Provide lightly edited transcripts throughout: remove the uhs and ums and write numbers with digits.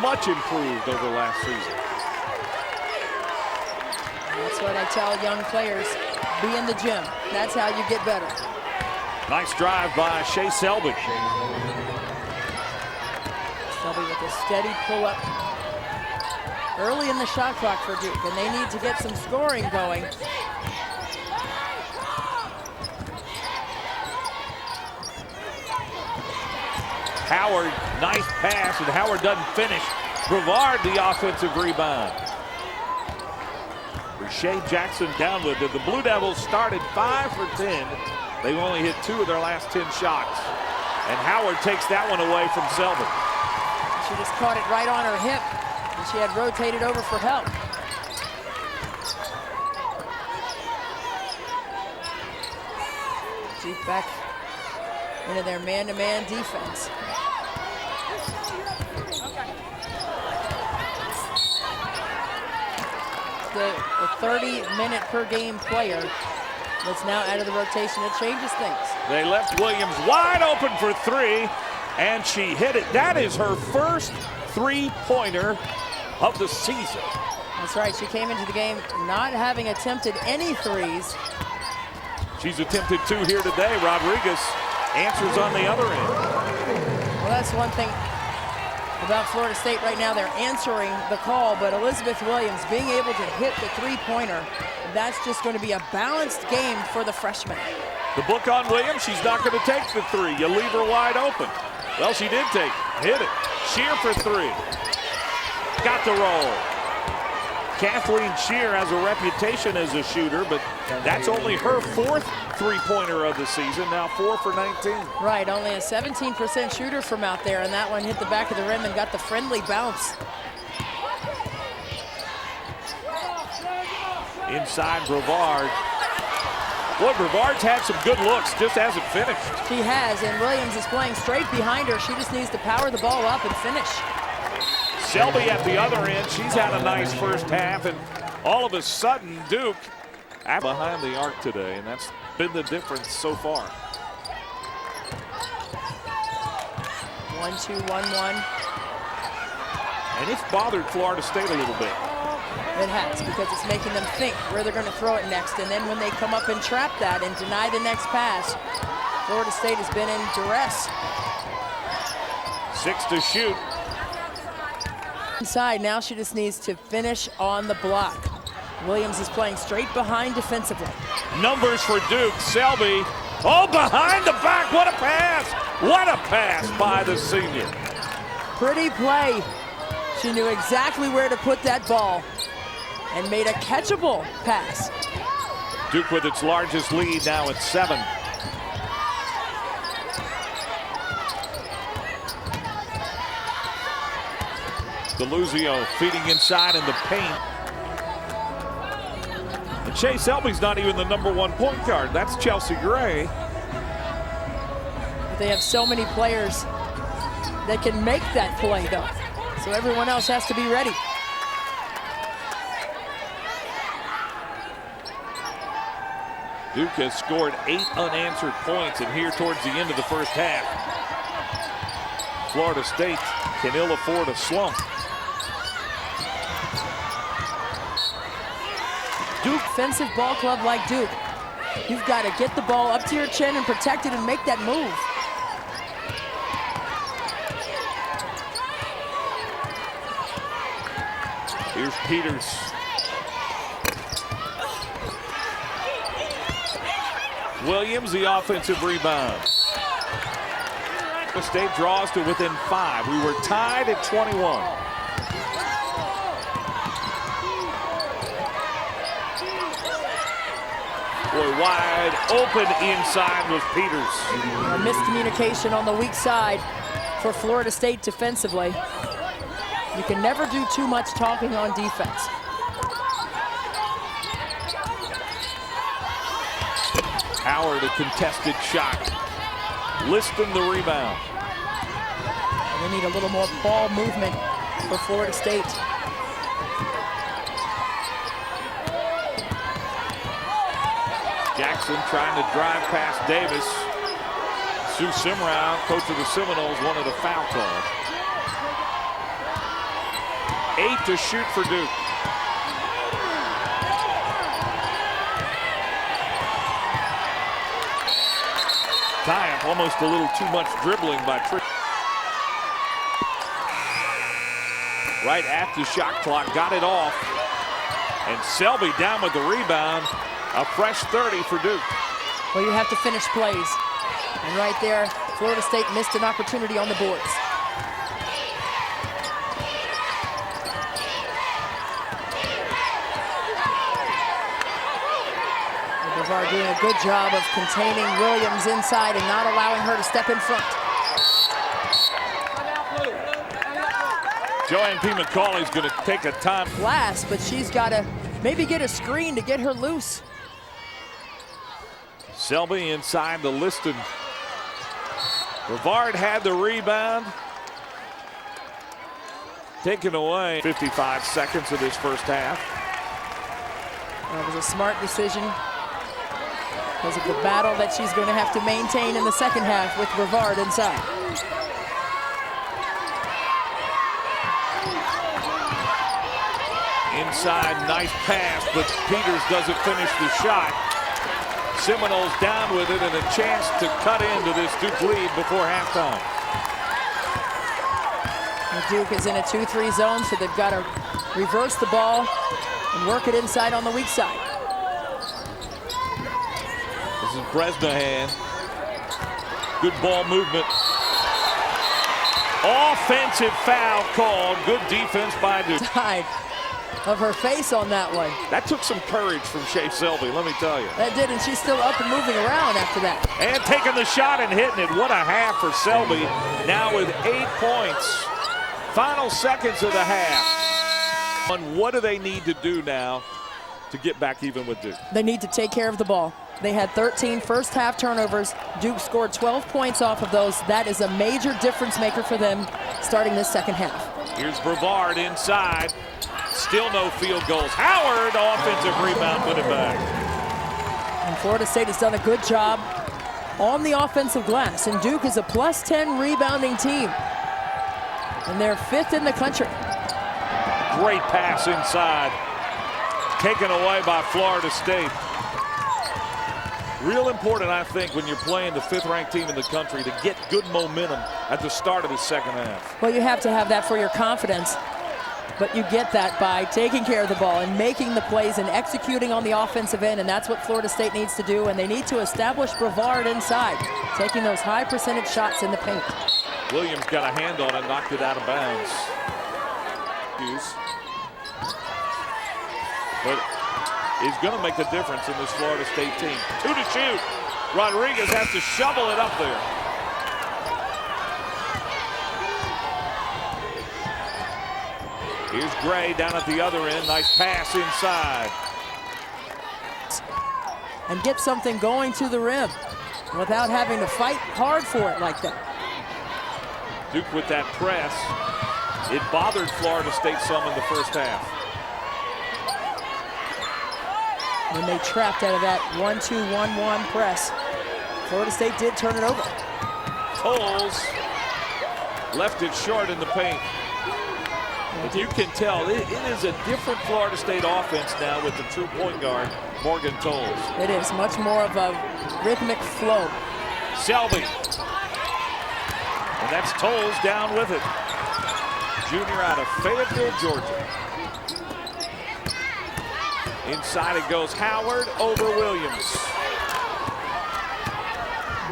much improved over last season. That's what I tell young players, be in the gym. That's how you get better. Nice drive by Shea Selby. Selby with a steady pull-up early in the shot clock for Duke, and they need to get some scoring going. Howard, nice pass, and Howard doesn't finish. Brevard, the offensive rebound. Shea Jackson down with it. The Blue Devils started 5 for 10. They've only hit 2 of their last 10 shots. And Howard takes that one away from Selby. She just caught it right on her hip, and she had rotated over for help. Duke back into their man-to-man defense. The 30-minute per game player that's now out of the rotation. It changes things. They left Williams wide open for 3, and she hit it. That is her first three-pointer of the season. That's right. She came into the game not having attempted any threes. She's attempted 2 here today. Rodriguez answers on the other end. Well, that's one thing about Florida State right now. They're answering the call, but Elizabeth Williams being able to hit the three-pointer, that's just going to be a balanced game for the freshman. The book on Williams, she's not going to take the 3. You leave her wide open. Well, she did take it. Hit it. Shear for 3. Got the roll. Kathleen Shear has a reputation as a shooter, but that's only her 4th three-pointer of the season, now 4 for 19. Right, only a 17% shooter from out there, and that one hit the back of the rim and got the friendly bounce. Inside Brevard. Boy, Brevard's had some good looks, just hasn't finished. She has, and Williams is playing straight behind her. She just needs to power the ball up and finish. Selby at the other end, she's had a nice first half, and all of a sudden, Duke behind the arc today, and that's been the difference so far. 1-2, 1-1. And it's bothered Florida State a little bit. It has, because it's making them think where they're going to throw it next, and then when they come up and trap that and deny the next pass, Florida State has been in duress. 6 to shoot. Inside, now she just needs to finish on the block. Williams is playing straight behind defensively. Numbers for Duke. Selby, oh, behind the back, what a pass! What a pass by the senior. Pretty play. She knew exactly where to put that ball and made a catchable pass. Duke with its largest lead now at 7. Deluzio feeding inside in the paint. And Shea Selby's not even the #1 point guard. That's Chelsea Gray. They have so many players that can make that play, though. So everyone else has to be ready. Duke has scored 8 unanswered points, and here towards the end of the first half, Florida State can ill afford a slump. Duke, offensive ball club like Duke, you've got to get the ball up to your chin and protect it and make that move. Here's Peters. Williams, the offensive rebound. The State draws to within 5. We were tied at 21. Boy, wide open inside with Peters. A miscommunication on the weak side for Florida State defensively. You can never do too much talking on defense. Howard, a contested shot. Liston, the rebound. They need a little more ball movement for Florida State. Jackson trying to drive past Davis. Sue Simrau, coach of the Seminoles, wanted a foul call. 8 to shoot for Duke. Tie-up, almost a little too much dribbling by Trick. Right at the shot clock, got it off. And Selby down with the rebound. A fresh 30 for Duke. Well, you have to finish plays. And right there, Florida State missed an opportunity on the boards. Brevard doing a good job of containing Williams inside and not allowing her to step in front. Joanne P. McCauley's going to take a time. Glass, but she's got to maybe get a screen to get her loose. Selby inside the Liston. Brevard had the rebound. Taken away. 55 seconds of this first half. That was a smart decision because of the battle that she's going to have to maintain in the second half with Brevard inside. Inside, nice pass, but Peters doesn't finish the shot. Seminoles down with it and a chance to cut into this Duke lead before halftime. Duke is in a 2-3 zone, so they've got to reverse the ball and work it inside on the weak side. This is Bresnahan. Good ball movement. Offensive foul called. Good defense by Duke. Side of her face on that one. That took some courage from Shea Selby, let me tell you. That did, and she's still up and moving around after that. And taking the shot and hitting it. What a half for Selby. Now with 8 points. Final seconds of the half. And what do they need to do now to get back even with Duke? They need to take care of the ball. They had 13 first half turnovers. Duke scored 12 points off of those. That is a major difference maker for them starting this second half. Here's Brevard inside. Still no field goals. Howard, offensive rebound, put it back. And Florida State has done a good job on the offensive glass. And Duke is a +10 rebounding team. And they're 5th in the country. Great pass inside. Taken away by Florida State. Real important, I think, when you're playing the 5th-ranked team in the country to get good momentum at the start of the second half. Well, you have to have that for your confidence. But you get that by taking care of the ball and making the plays and executing on the offensive end, and that's what Florida State needs to do, and they need to establish Brevard inside, taking those high percentage shots in the paint. Williams got a hand on it, knocked it out of bounds. But he's going to make the difference in this Florida State team. 2 to shoot. Rodriguez has to shovel it up there. Here's Gray down at the other end. Nice pass inside. And get something going to the rim without having to fight hard for it like that. Duke with that press. It bothered Florida State some in the first half. When they trapped out of that 1-2-1-1 press, Florida State did turn it over. Tolles left it short in the paint. But you can tell it is a different Florida State offense now with the true point guard, Morgan Tolles. It is much more of a rhythmic flow. Selby. And that's Tolles down with it. Junior out of Fayetteville, Georgia. Inside it goes Howard over Williams.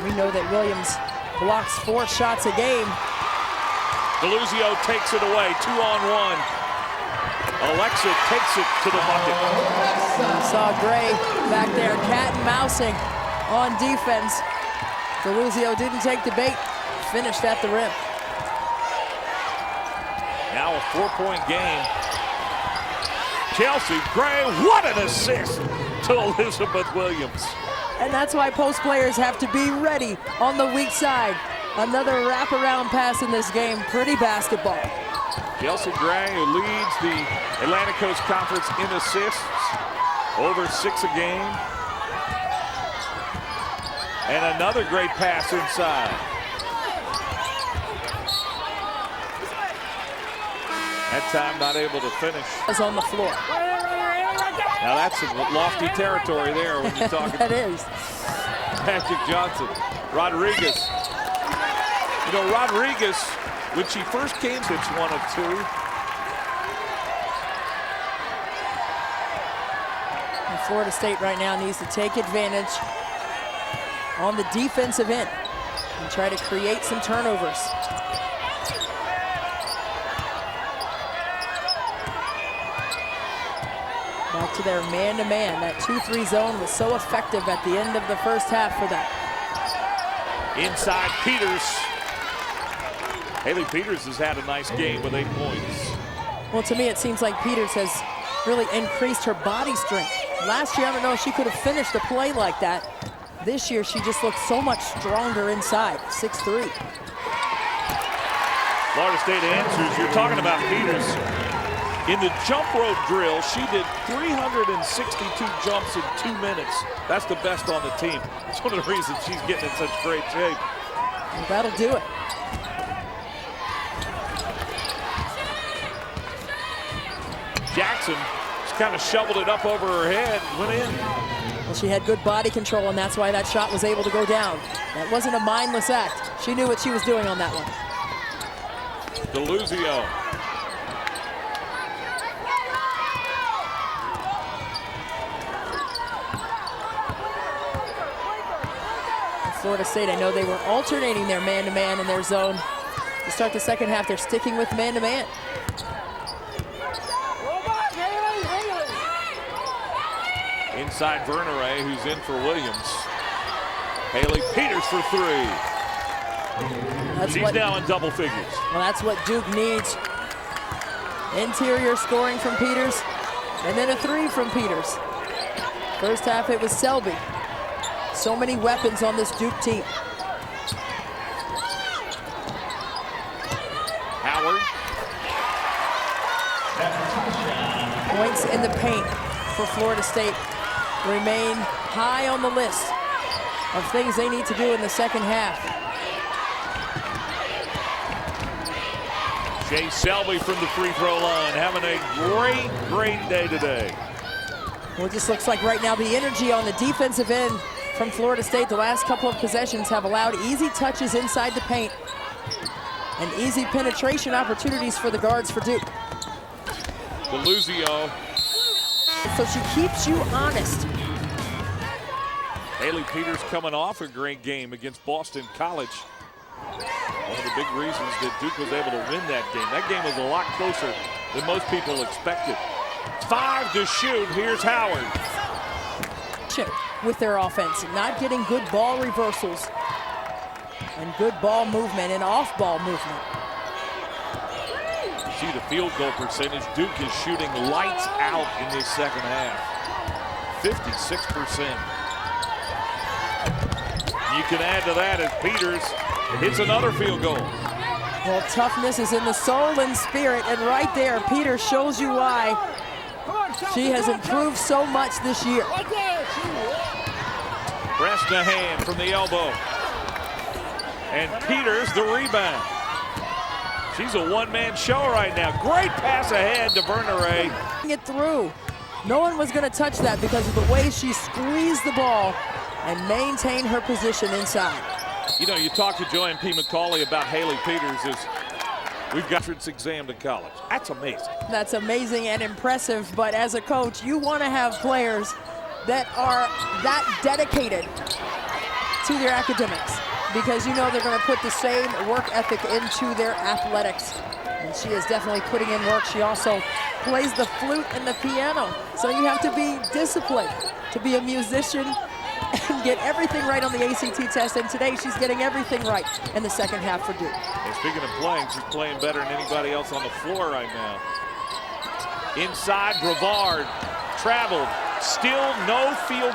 We know that Williams blocks 4 shots a game. Deluzio takes it away, 2-on-1. Alexa takes it to the bucket. You saw Gray back there cat and mousing on defense. Deluzio didn't take the bait, finished at the rim. Now a 4-point game. Chelsea Gray, what an assist to Elizabeth Williams. And that's why post players have to be ready on the weak side. Another wraparound pass in this game. Pretty basketball. Chelsea Gray, who leads the Atlantic Coast Conference in assists, over 6 a game. And another great pass inside. That time not able to finish. Is on the floor. Now that's some lofty territory there when you're talking. That is. Magic Johnson. Rodriguez. You know, Rodriguez, when she first came, it's 1 of 2. And Florida State right now needs to take advantage on the defensive end and try to create some turnovers. Back to their man-to-man. That 2-3 zone was so effective at the end of the first half for that. Inside Peters. Haley Peters has had a nice game with 8 points. Well, to me, it seems like Peters has really increased her body strength. Last year, I don't know if she could have finished a play like that. This year, she just looks so much stronger inside, 6'3". Florida State answers. You're talking about Peters. In the jump rope drill, she did 362 jumps in 2 minutes. That's the best on the team. It's one of the reasons she's getting in such great shape. And that'll do it. Jackson just kind of shoveled it up over her head, went in. Well, she had good body control, and that's why that shot was able to go down. That wasn't a mindless act. She knew what she was doing on that one. DeLuzio. Florida State, I know they were alternating their man-to-man in their zone. To start the second half, they're sticking with man-to-man. Inside Verneray, who's in for Williams. Haley Peters for 3. She's now in double figures. Well, that's what Duke needs. Interior scoring from Peters, and then a 3 from Peters. First half, it was Selby. So many weapons on this Duke team. Howard. Points in the paint for Florida State remain high on the list of things they need to do in the second half. Jay Selby from the free throw line, having a great day today. Well, it just looks like right now the energy on the defensive end from Florida State, the last couple of possessions have allowed easy touches inside the paint and easy penetration opportunities for the guards for Duke. DeLuzio. So she keeps you honest. Haley Peters coming off a great game against Boston College. One of the big reasons that Duke was able to win that game. That game was a lot closer than most people expected. 5 to shoot. Here's Howard. With their offense, not getting good ball reversals and good ball movement and off-ball movement. You see the field goal percentage. Duke is shooting lights out in this second half. 56%. You can add to that as Peters hits another field goal. Well, toughness is in the soul and spirit, and right there, Peters shows you why she has improved so much this year. Bresnahan from the elbow. And Peters the rebound. She's a one-man show right now. Great pass ahead to Verneray. It through. No one was going to touch that because of the way she squeezed the ball and maintained her position inside. You know, you talk to Joanne P. McCauley about Haley Peters is we've got entrance exam to college. That's amazing. That's amazing and impressive, but as a coach, you want to have players that are that dedicated to their academics because you know they're going to put the same work ethic into their athletics. And she is definitely putting in work. She also plays the flute and the piano. So you have to be disciplined to be a musician and get everything right on the ACT test. And today she's getting everything right in the second half for Duke. And speaking of playing, she's playing better than anybody else on the floor right now. Inside, Brevard traveled. Still no field